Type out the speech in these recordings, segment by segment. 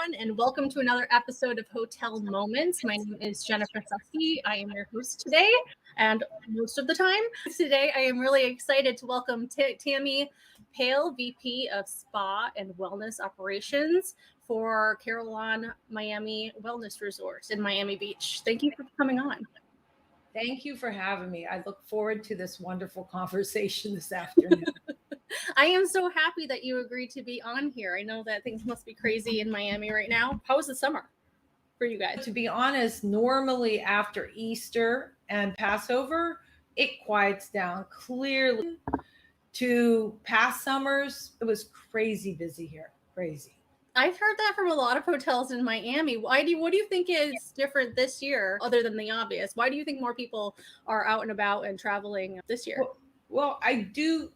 everyone, and welcome to another episode of Hotel Moments. My name is Jennifer Suski. I am your host today, and most of the time. Today, I am really excited to welcome Tammy Pahel, VP of Spa and Wellness Operations for Carillon Miami Wellness Resort in Miami Beach. Thank you for coming on. Thank you for having me. I look forward to this wonderful conversation this afternoon. I am so happy that you agreed to be on here. I know that things must be crazy in Miami right now. How was the summer for you guys? To be honest, normally after Easter and Passover, it quiets down. Clearly, to past summers, it was crazy busy here. Crazy. I've heard that from a lot of hotels in Miami. What do you think is different this year, other than the obvious? Why do you think more people are out and about and traveling this year? Well, I do.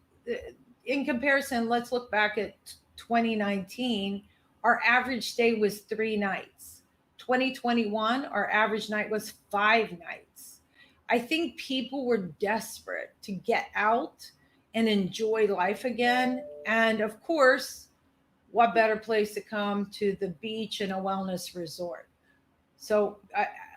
In comparison, let's look back at 2019. Our average stay was 3 nights. 2021, our average night was 5 nights. I think people were desperate to get out and enjoy life again. And of course, what better place to come to the beach and a wellness resort? So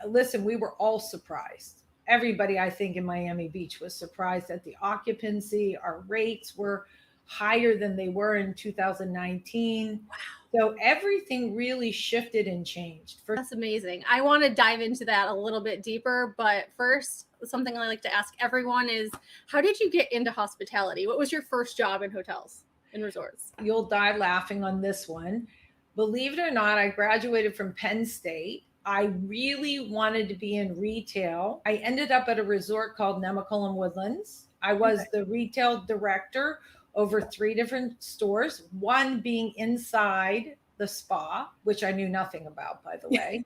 listen, we were all surprised. Everybody, I think, in Miami Beach was surprised at the occupancy. Our rates were higher than they were in 2019. Wow. So everything really shifted and changed. That's amazing. I want to dive into that a little bit deeper, but first, something I like to ask everyone is, how did you get into hospitality? What was your first job in hotels and resorts? You'll die laughing on this one. Believe it or not, I graduated from Penn State. I really wanted to be in retail. I ended up at a resort called Carillon Woodlands. I was the retail director over 3 different stores, one being inside the spa, which I knew nothing about, by the way.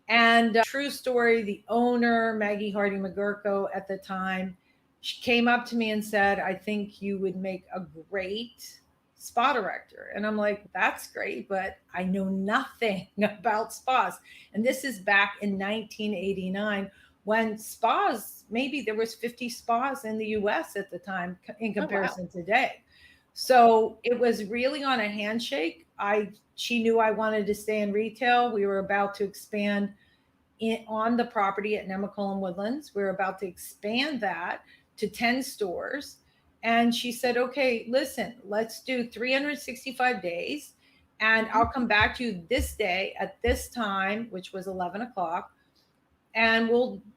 And true story, the owner, Maggie Hardy McGurko at the time, she came up to me and said, I think you would make a great spa director. And I'm like, that's great, but I know nothing about spas. And this is back in 1989 when spas, maybe there was 50 spas in the US at the time in comparison to today. So it was really on a handshake. She knew I wanted to stay in retail. We were about to expand on the property at Carillon Woodlands. We were about to expand that to 10 stores. And she said, okay, listen, let's do 365 days. And I'll come back to you this day at this time, which was 11 o'clock. And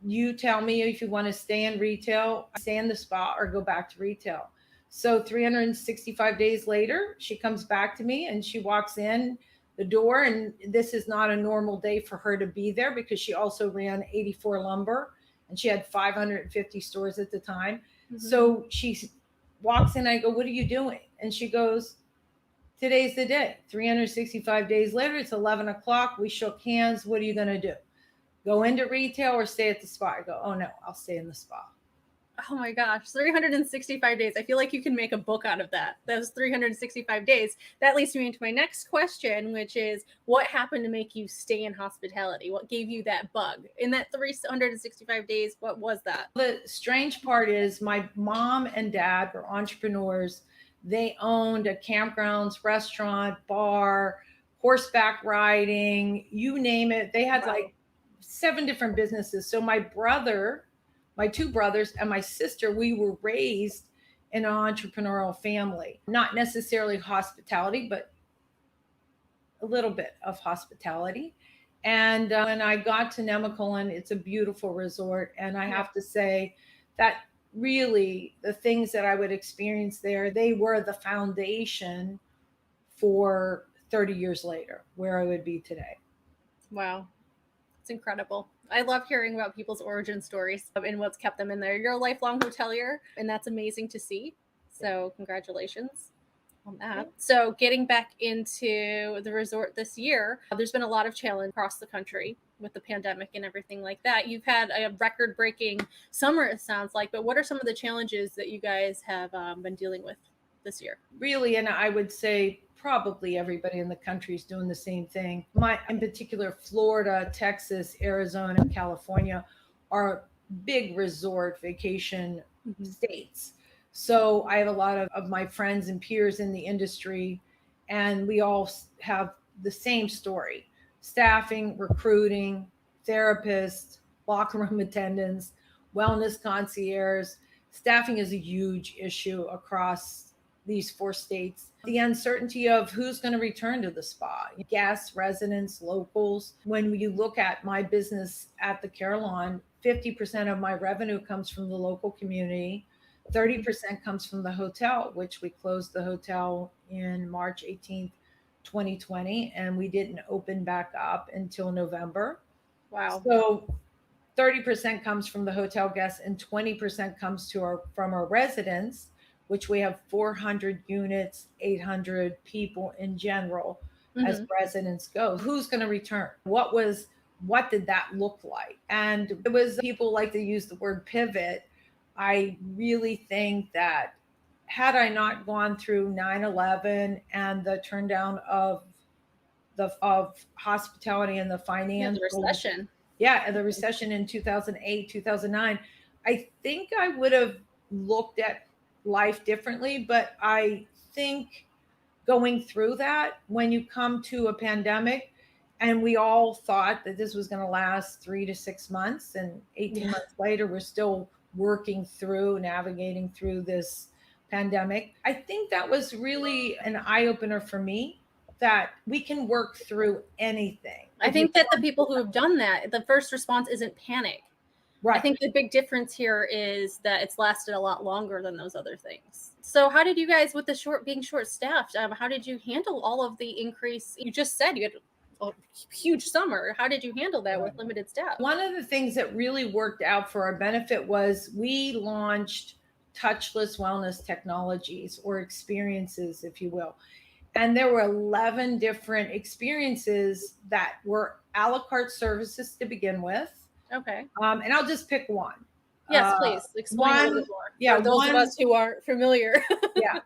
you tell me if you want to stay in retail, stay in the spa, or go back to retail. So 365 days later, she comes back to me and she walks in the door. And this is not a normal day for her to be there because she also ran 84 Lumber and she had 550 stores at the time. Mm-hmm. So she walks in, I go, what are you doing? And she goes, today's the day. 365 days later, it's 11 o'clock. We shook hands. What are you going to do? Go into retail or stay at the spa? I go, oh no, I'll stay in the spa. Oh my gosh, 365 days. I feel like you can make a book out of that. Those 365 days. That leads me into my next question, which is, what happened to make you stay in hospitality? What gave you that bug? In that 365 days, what was that? The strange part is my mom and dad were entrepreneurs. They owned a campgrounds, restaurant, bar, horseback riding, you name it. They had like 7 different businesses. So my 2 brothers and my sister, we were raised in an entrepreneurial family, not necessarily hospitality, but a little bit of hospitality. And when I got to Carillon, it's a beautiful resort. And I have to say that really the things that I would experience there, they were the foundation for 30 years later, where I would be today. Wow. It's incredible. I love hearing about people's origin stories and what's kept them in there. You're a lifelong hotelier, and that's amazing to see. So congratulations on that. So getting back into the resort this year, there's been a lot of challenge across the country with the pandemic and everything like that. You've had a record-breaking summer, it sounds like, but what are some of the challenges that you guys have been dealing with this year? Really, and I would say probably everybody in the country is doing the same thing. In particular, Florida, Texas, Arizona, and California are big resort vacation states. So I have a lot of my friends and peers in the industry, and we all have the same story. staffing, recruiting, therapists, locker room attendants, wellness concierge. Staffing is a huge issue across these 4 states. The uncertainty of who's going to return to the spa, guests, residents, locals. When you look at my business at the Carillon, 50% of my revenue comes from the local community. 30% comes from the hotel, which we closed the hotel in March 18th, 2020, and we didn't open back up until November. Wow. So 30% comes from the hotel guests and 20% comes from our residents, which we have 400 units, 800 people in general as residents go. Who's going to return? What did that look like? And it was, people like to use the word pivot. I really think that had I not gone through 9/11 and the turndown of hospitality and the financial recession. Yeah, the recession in 2008, 2009, I think I would have looked at life differently. But I think going through that, when you come to a pandemic, and we all thought that this was going to last 3 to 6 months, and 18 months later, we're still working through, navigating through this pandemic. I think that was really an eye opener for me, that we can work through anything. I think that the people who have done that, the first response isn't panic. Right. I think the big difference here is that it's lasted a lot longer than those other things. So how did you guys, with the being short staffed, how did you handle all of the increase? You just said you had a huge summer. How did you handle that with limited staff? One of the things that really worked out for our benefit was we launched touchless wellness technologies, or experiences, if you will. And there were 11 different experiences that were a la carte services to begin with. Okay. And I'll just pick one. Yes, please explain a little bit more. Yeah, for those of us who aren't familiar. Yeah.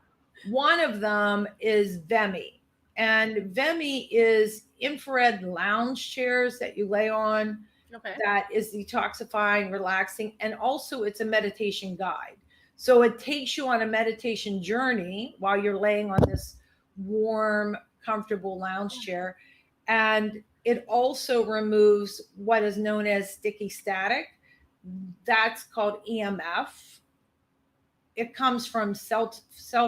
One of them is VEMI. And VEMI is infrared lounge chairs that you lay on. Okay. That is detoxifying, relaxing, and also it's a meditation guide. So it takes you on a meditation journey while you're laying on this warm, comfortable lounge chair. And it also removes what is known as sticky static. That's called EMF. It comes from cell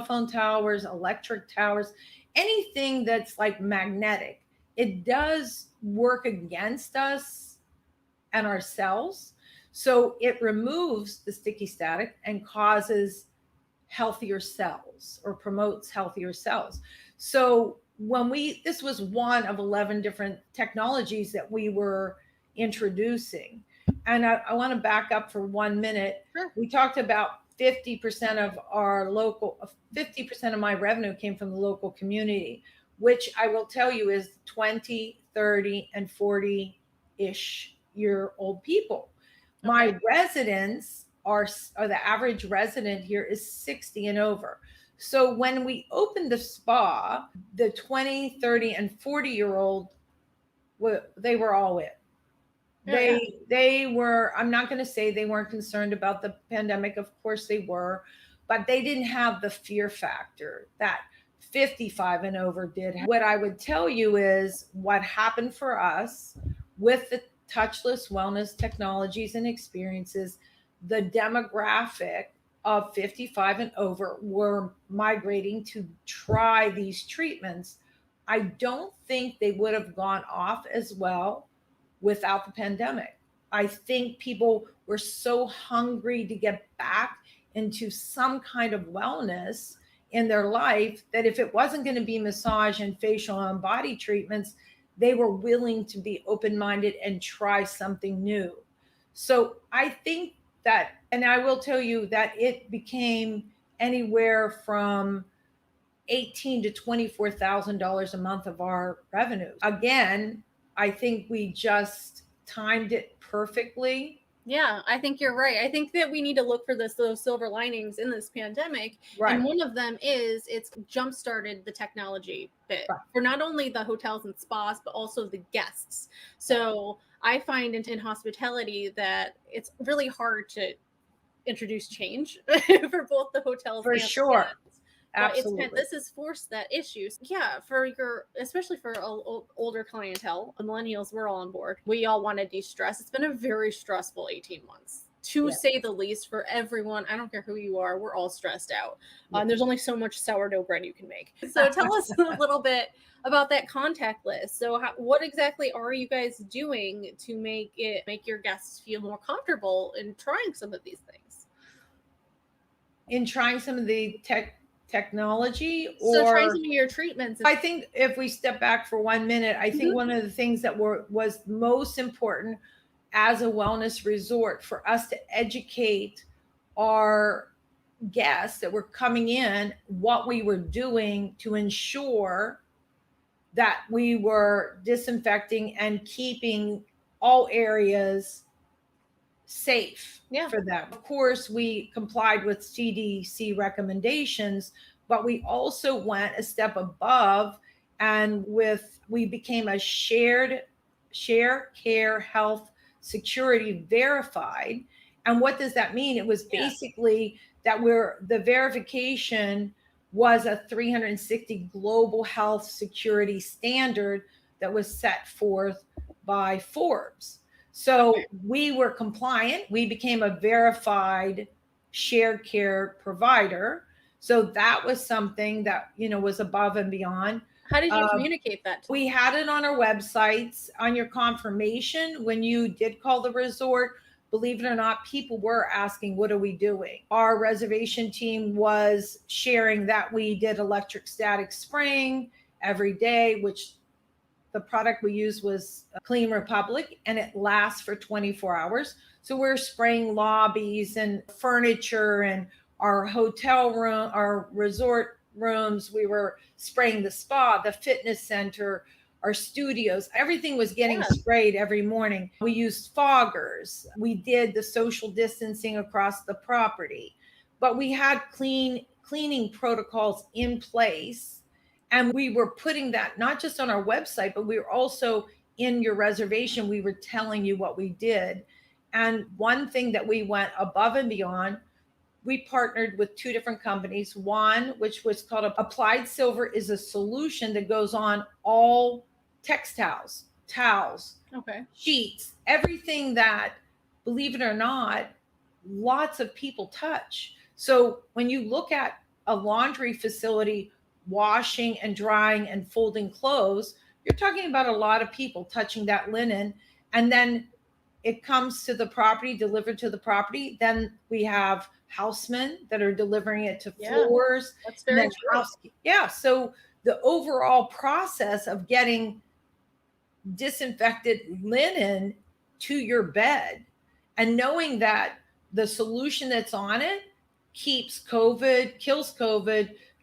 phone towers, electric towers, anything that's like magnetic. It does work against us and our cells. So it removes the sticky static and causes healthier cells, or promotes healthier cells. So this was one of 11 different technologies that we were introducing. And I want to back up for 1 minute. Sure. We talked about 50% of my revenue came from the local community, which I will tell you is 20, 30, and 40-ish year old people. Okay. My residents are the average resident here is 60 and over. So when we opened the spa, the 20, 30, and 40-year-old, they were all in. They were, I'm not going to say they weren't concerned about the pandemic. Of course they were, but they didn't have the fear factor that 55 and over did. What I would tell you is what happened for us with the touchless wellness technologies and experiences, the demographic of 55 and over were migrating to try these treatments. I don't think they would have gone off as well without the pandemic. I think people were so hungry to get back into some kind of wellness in their life that if it wasn't going to be massage and facial and body treatments, they were willing to be open-minded and try something new. So I think that, and I will tell you that it became anywhere from $18,000 to $24,000 a month of our revenue. Again, I think we just timed it perfectly. Yeah, I think you're right. I think that we need to look for those silver linings in this pandemic. Right. And one of them is it's jump-started the technology bit for not only the hotels and spas, but also the guests. So I find in hospitality that it's really hard to introduce change for both the hotels for and sure. guests. But it's kind of, Absolutely. this has forced that issue. Yeah, for your, especially for older clientele, the millennials, we're all on board. We all want to de-stress. It's been a very stressful 18 months, to Yeah. say the least, for everyone. I don't care who you are, we're all stressed out. Yeah. There's only so much sourdough bread you can make. So tell us a little bit about that contact list. So what exactly are you guys doing to make your guests feel more comfortable in trying some of these things? In trying some of the technology, So trying or some of your treatments. I think if we step back for 1 minute, I think Mhm. one of the things that was most important as a wellness resort for us to educate our guests that were coming in what we were doing to ensure that we were disinfecting and keeping all areas safe Yeah. for them. Of course, we complied with CDC recommendations, but we also went a step above, and we became a share care health security verified. And what does that mean? It was Yeah. basically that the verification was a 360 global health security standard that was set forth by Forbes. So Okay. we were compliant. We became a verified shared care provider. So that was something that, was above and beyond. How did you Uh, communicate that? we had it on our websites. On your confirmation, when you did call the resort, believe it or not, people were asking, what are we doing? Our reservation team was sharing that we did electrostatic spraying every day, which the product we used was Clean Republic, and it lasts for 24 hours. So we're spraying lobbies and furniture and our hotel room, our resort rooms. We were spraying the spa, the fitness center, our studios. Everything was getting Yeah. sprayed every morning. We used foggers. We did the social distancing across the property, but we had cleaning protocols in place, and we were putting that not just on our website, but we were also in your reservation. We were telling you what we did. And one thing that we went above and beyond, we partnered with two different companies. One, which was called Applied Silver, is a solution that goes on all textiles, towels, Okay. sheets, everything that, believe it or not, lots of people touch. So when you look at a laundry facility washing and drying and folding clothes, you're talking about a lot of people touching that linen. And then it comes to the property, delivered to the property. Then we have housemen that are delivering it to floors. That's And very then true. yeah. So the overall process of getting disinfected linen to your bed, and knowing that the solution that's on it kills COVID,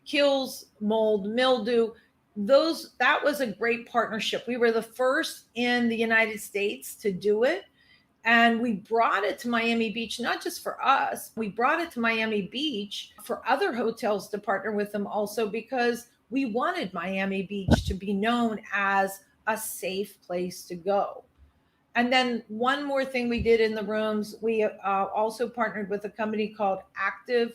kills mold, mildew. That was a great partnership. We were the first in the United States to do it. And we brought it to Miami Beach, not just for us, we brought it to Miami Beach for other hotels to partner with them also, because we wanted Miami Beach to be known as a safe place to go. And then one more thing we did in the rooms, we also partnered with a company called Active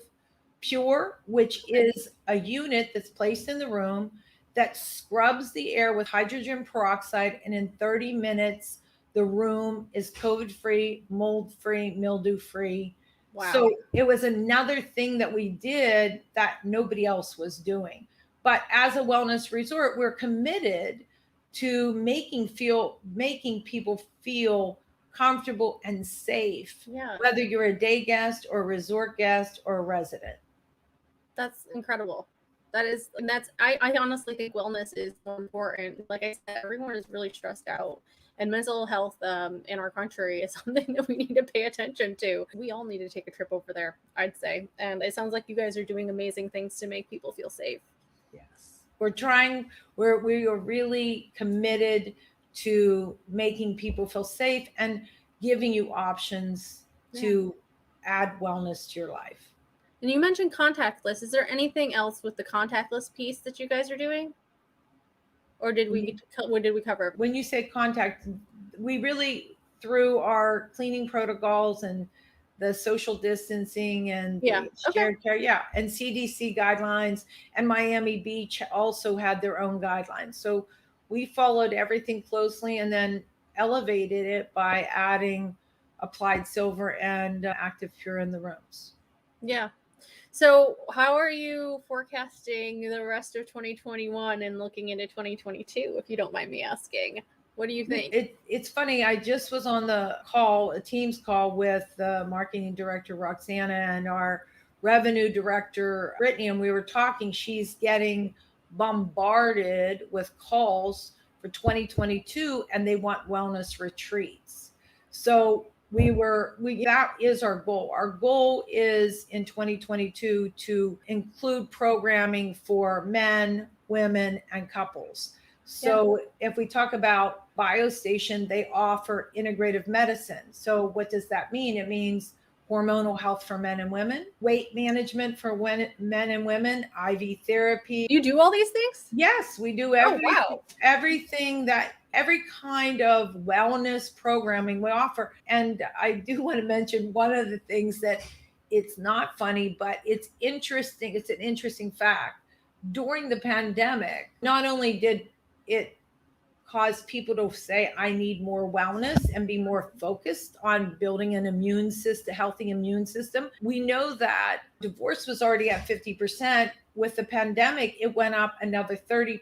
Pure, which is a unit that's placed in the room that scrubs the air with hydrogen peroxide. And in 30 minutes, the room is COVID free, mold free, mildew free. Wow. So it was another thing that we did that nobody else was doing. But as a wellness resort, we're committed to making people feel comfortable and safe, Yeah. whether you're a day guest or a resort guest or a resident. That's incredible. That is, and I honestly think wellness is more important. Like I said, everyone is really stressed out, and mental health in our country is something that we need to pay attention to. We all need to take a trip over there, I'd say. And it sounds like you guys are doing amazing things to make people feel safe. Yes. We are really committed to making people feel safe and giving you options to add wellness to your life. And you mentioned contactless. Is there anything else with the contactless piece that you guys are doing? Or what did we cover? When you say contact, we really, through our cleaning protocols and the social distancing and Yeah. the Okay. shared care. Yeah. And CDC guidelines, and Miami Beach also had their own guidelines. So we followed everything closely and then elevated it by adding applied silver and active pure in the rooms. Yeah. So, how are you forecasting the rest of 2021 and looking into 2022, if you don't mind me asking? What do you think? It's funny. I just was on the call, a Teams call with the marketing director, Roxana, and our revenue director, Brittany, and we were talking. She's getting bombarded with calls for 2022, and they want wellness retreats. So that is our goal. Our goal is in 2022 to include programming for men, women, and couples. So if we talk about BioStation, they offer integrative medicine. So what does that mean? It means hormonal health for men and women, weight management for men and women, IV therapy. You do all these things? Yes, we do everything that every kind of wellness programming we offer. And I do want to mention one of the things that it's not funny, but it's interesting. It's an interesting fact. During the pandemic, not only did it cause people to say, I need more wellness and be more focused on building an immune system, healthy immune system. We know that divorce was already at 50%. With the pandemic, it went up another 30%.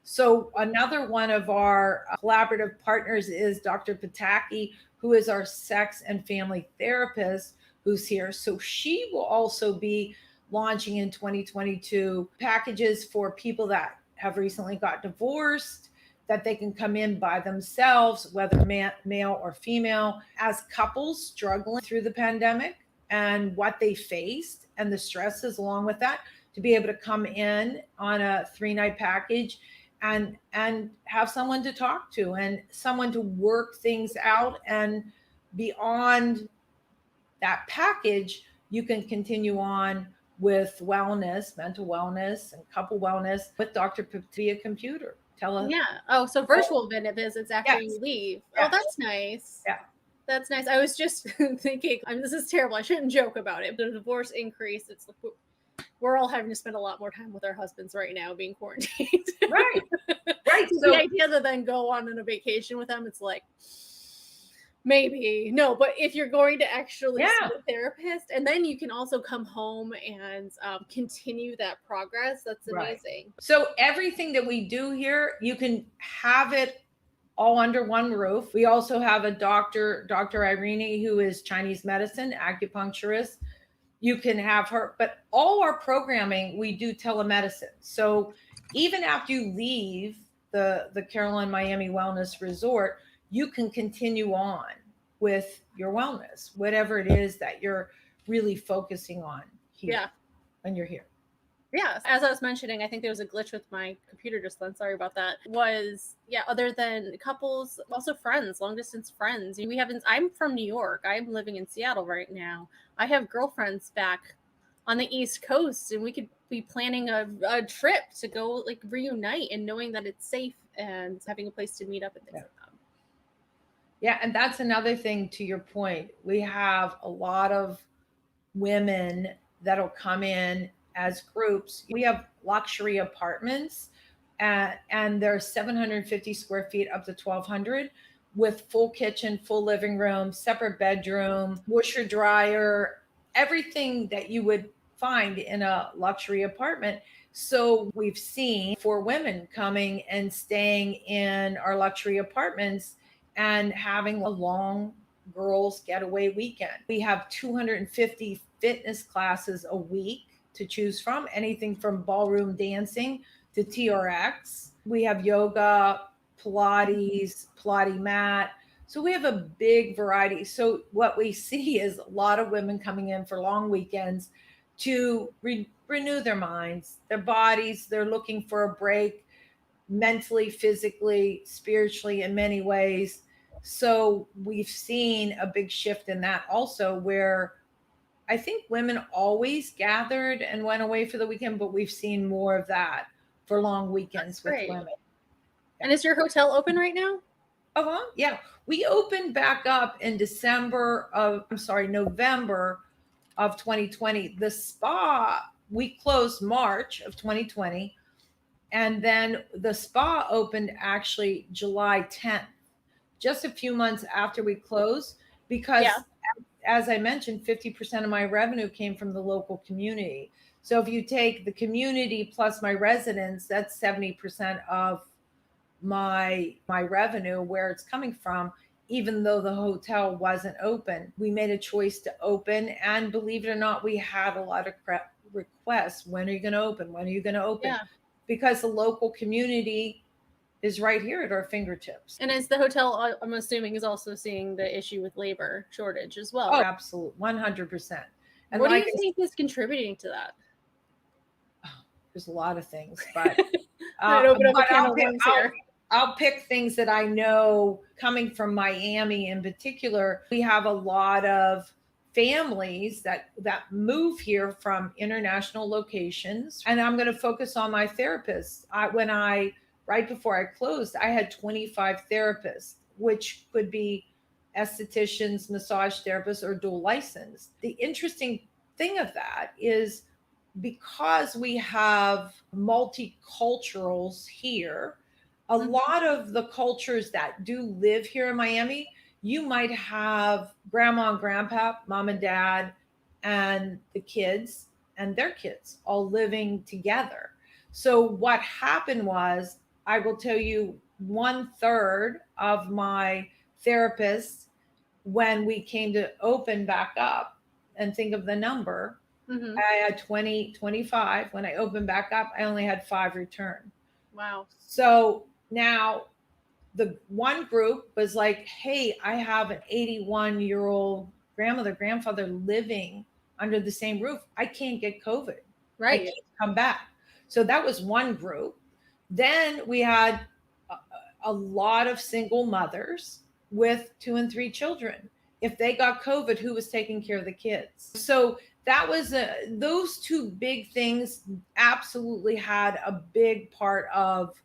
So another one of our collaborative partners is Dr. Pataki, who is our sex and family therapist, who's here. So she will also be launching in 2022 packages for people that have recently got divorced, that they can come in by themselves, whether male or female, as couples struggling through the pandemic and what they faced and the stresses along with that, to be able to come in on a 3-night package and have someone to talk to and someone to work things out. And beyond that package, you can continue on with wellness, mental wellness, and couple wellness with Dr. via computer. Yeah. Oh, so virtual visits after you leave. Yes. Oh, that's nice. Yeah. That's nice. I was just thinking, I mean, this is terrible. I shouldn't joke about it. The divorce increase, it's like we're all having to spend a lot more time with our husbands right now being quarantined. Right. So the idea to then go on a vacation with them, it's like, maybe no, but if you're going to actually see a therapist and then you can also come home and continue that progress, that's amazing. Right. So everything that we do here, you can have it all under one roof. We also have a Dr. Irene, who is Chinese medicine, acupuncturist. You can have her, but all our programming, we do telemedicine. So even after you leave the Carillon Miami Wellness Resort, you can continue on with your wellness, whatever it is that you're really focusing on here when you're here. Yeah. As I was mentioning, I think there was a glitch with my computer just then. Sorry about that. Other than couples, also friends, long distance friends. I'm from New York. I'm living in Seattle right now. I have girlfriends back on the East Coast, and we could be planning a trip to go like reunite and knowing that it's safe and having a place to meet up and things like that. Yeah, and that's another thing to your point. We have a lot of women that'll come in as groups. We have luxury apartments and they're 750 square feet up to 1,200 with full kitchen, full living room, separate bedroom, washer dryer, everything that you would find in a luxury apartment. So we've seen for women coming and staying in our luxury apartments and having a long girls getaway weekend. We have 250 fitness classes a week to choose from, anything from ballroom dancing to TRX. We have yoga, Pilates, Pilates mat. So we have a big variety. So what we see is a lot of women coming in for long weekends to renew their minds, their bodies. They're looking for a break mentally, physically, spiritually, in many ways. So we've seen a big shift in that also, where I think women always gathered and went away for the weekend, but we've seen more of that for long weekends with women. And is your hotel open right now? Yeah. We opened back up in November of 2020. The spa, we closed March of 2020. And then the spa opened actually July 10th, just a few months after we closed, because Yeah. as I mentioned, 50% of my revenue came from the local community. So if you take the community plus my residents, that's 70% of my revenue, where it's coming from. Even though the hotel wasn't open, we made a choice to open, and believe it or not, we had a lot of requests. When are you going to open? When are you going to open? Yeah. Because the local community is right here at our fingertips. And as the hotel, I'm assuming, is also seeing the issue with labor shortage as well. Oh, absolutely, 100%. And what like do you think is contributing to that? There's a lot of things, but open up a can of worms here. I'll pick things that I know. Coming from Miami in particular, we have a lot of families that move here from international locations, and I'm going to focus on my therapists. Right before I closed, I had 25 therapists, which could be estheticians, massage therapists, or dual licensed. The interesting thing of that is, because we have multiculturals here, a lot of the cultures that do live here in Miami, you might have grandma and grandpa, mom and dad, and the kids and their kids all living together. So what happened was, I will tell you, 1/3 of my therapists, when we came to open back up, and think of the number, I had 20, 25. When I opened back up, I only had 5 return. Wow. So now the one group was like, hey, I have an 81-year-old grandmother, grandfather living under the same roof. I can't get COVID. Right. I can't come back. So that was one group. Then we had a lot of single mothers with 2 and 3 children. If they got COVID, who was taking care of the kids? So that was those two big things absolutely had a big part of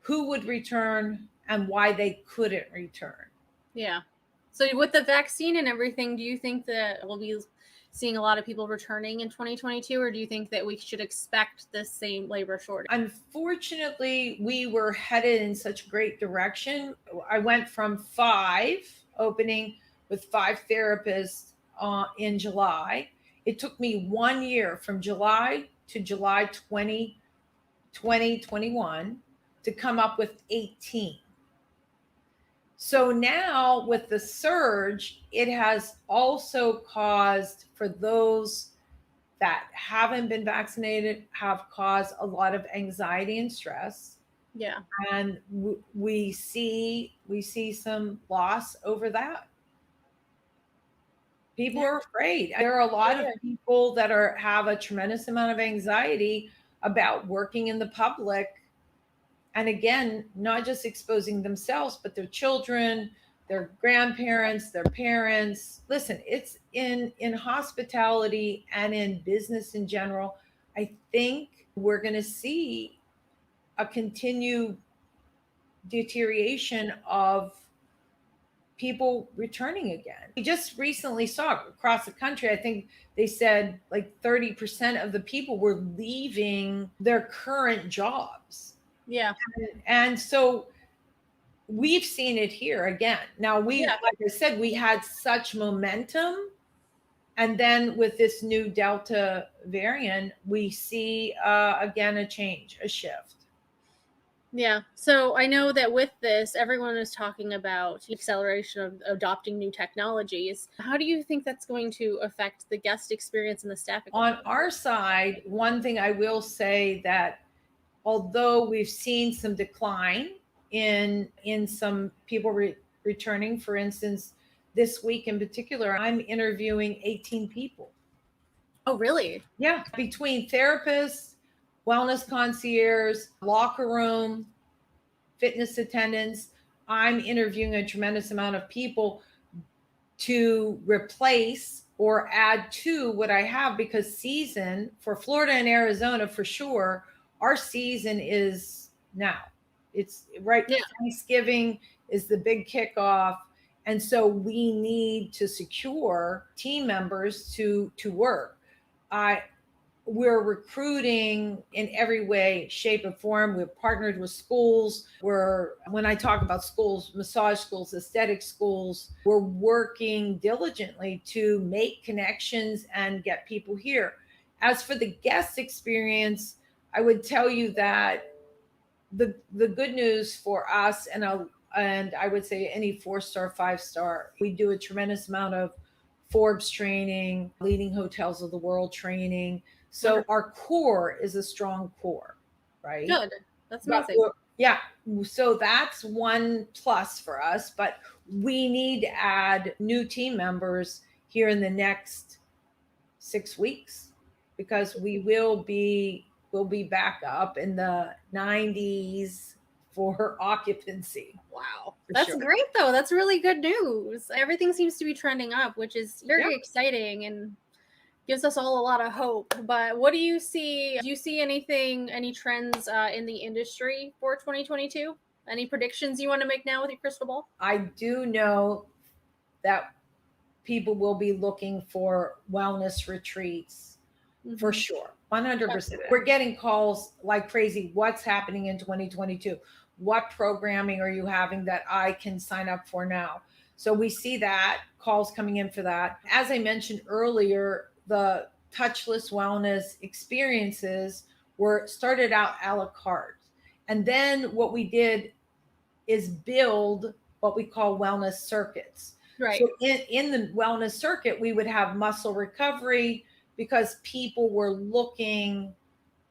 who would return and why they couldn't return. Yeah. So with the vaccine and everything, do you think that we'll be seeing a lot of people returning in 2022, or do you think that we should expect the same labor shortage? Unfortunately, we were headed in such a great direction. I went from 5 opening with 5 therapists in July. It took me 1 year, from July to July 2021, to come up with 18. So now with the surge, it has also caused, for those that haven't been vaccinated, have caused a lot of anxiety and stress. Yeah. And we see some loss over that. People are afraid. There are a lot of people that have a tremendous amount of anxiety about working in the public. And again, not just exposing themselves, but their children, their grandparents, their parents. Listen, it's in hospitality and in business in general. I think we're going to see a continued deterioration of people returning again. We just recently saw across the country, I think they said like 30% of the people were leaving their current jobs. Yeah. And so we've seen it here again. Now, like I said, we had such momentum. And then with this new Delta variant, we see again a change, a shift. Yeah. So I know that with this, everyone is talking about the acceleration of adopting new technologies. How do you think that's going to affect the guest experience and the staff experience? On our side, one thing I will say, that although we've seen some decline in some people returning, for instance, this week in particular, I'm interviewing 18 people. Oh, really? Yeah. Between therapists, wellness concierge, locker room, fitness attendants, I'm interviewing a tremendous amount of people to replace or add to what I have, because season for Florida and Arizona, for sure, our season is now. It's right. Yeah. Thanksgiving is the big kickoff. And so we need to secure team members to work. We're recruiting in every way, shape, and form. We've partnered with schools. When I talk about schools, massage schools, aesthetic schools, we're working diligently to make connections and get people here. As for the guest experience, I would tell you that the good news for us, and I would say any 4-star, 5-star, we do a tremendous amount of Forbes training, leading hotels of the world training. So our core is a strong core, right? Good. That's amazing. Yeah. So that's one plus for us, but we need to add new team members here in the next 6 weeks, because we'll be back up in the 90s for occupancy. Wow. That's great though. That's really good news. Everything seems to be trending up, which is very exciting and gives us all a lot of hope. But what do you see? Do you see any trends in the industry for 2022? Any predictions you want to make now with your crystal ball? I do know that people will be looking for wellness retreats for sure. 100%. We're getting calls like crazy. What's happening in 2022? What programming are you having that I can sign up for now? So we see that calls coming in for that. As I mentioned earlier, the touchless wellness experiences were started out a la carte. And then what we did is build what we call wellness circuits. Right. So in the wellness circuit, we would have muscle recovery, because people were looking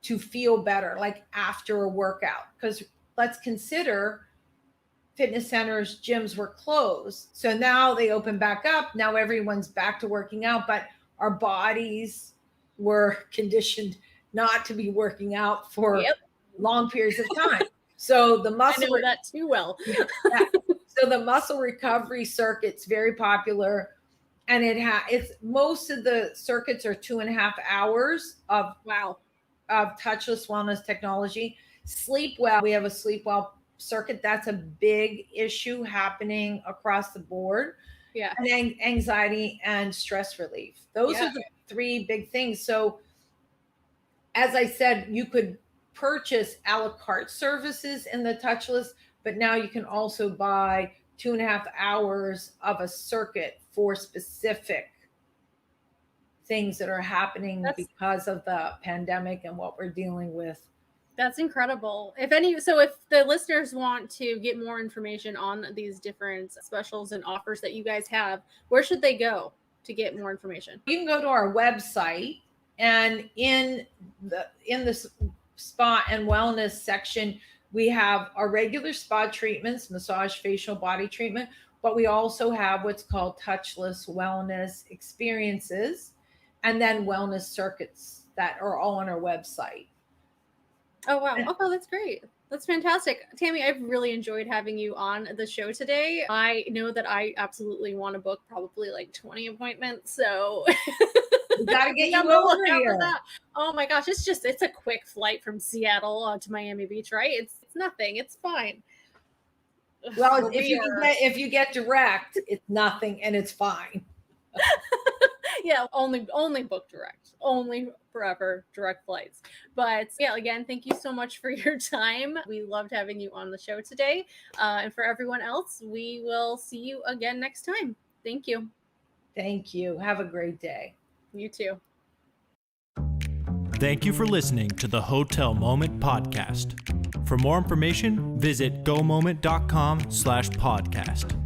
to feel better, like after a workout. Because let's consider fitness centers, gyms were closed. So now they open back up. Now everyone's back to working out, but our bodies were conditioned not to be working out for long periods of time. So the muscle, I know that too well. So the muscle recovery circuit's very popular. And it's most of the circuits are 2.5 hours of touchless wellness technology. Sleep well. We have a sleep well circuit. That's a big issue happening across the board. Yeah. And anxiety and stress relief. Those are the 3 big things. So as I said, you could purchase a la carte services in the touchless, but now you can also buy 2.5 hours of a circuit for specific things that are happening because of the pandemic and what we're dealing with. That's incredible. If the listeners want to get more information on these different specials and offers that you guys have, where should they go to get more information? You can go to our website, and in the spa and wellness section, we have our regular spa treatments, massage, facial, body treatment, but we also have what's called touchless wellness experiences, and then wellness circuits that are all on our website. Oh, wow. Oh, that's great. That's fantastic. Tammy, I've really enjoyed having you on the show today. I know that I absolutely want to book probably like 20 appointments. So we got to get you over here. Oh my gosh. It's a quick flight from Seattle to Miami Beach, right? It's nothing. It's fine. Well, if you get direct, it's nothing and it's fine. Yeah, only book direct, only forever direct flights. But yeah, again, thank you so much for your time. We loved having you on the show today. And for everyone else, we will see you again next time. Thank you. Thank you. Have a great day. You too. Thank you for listening to the Hotel Moment Podcast. For more information, visit gomoment.com/podcast.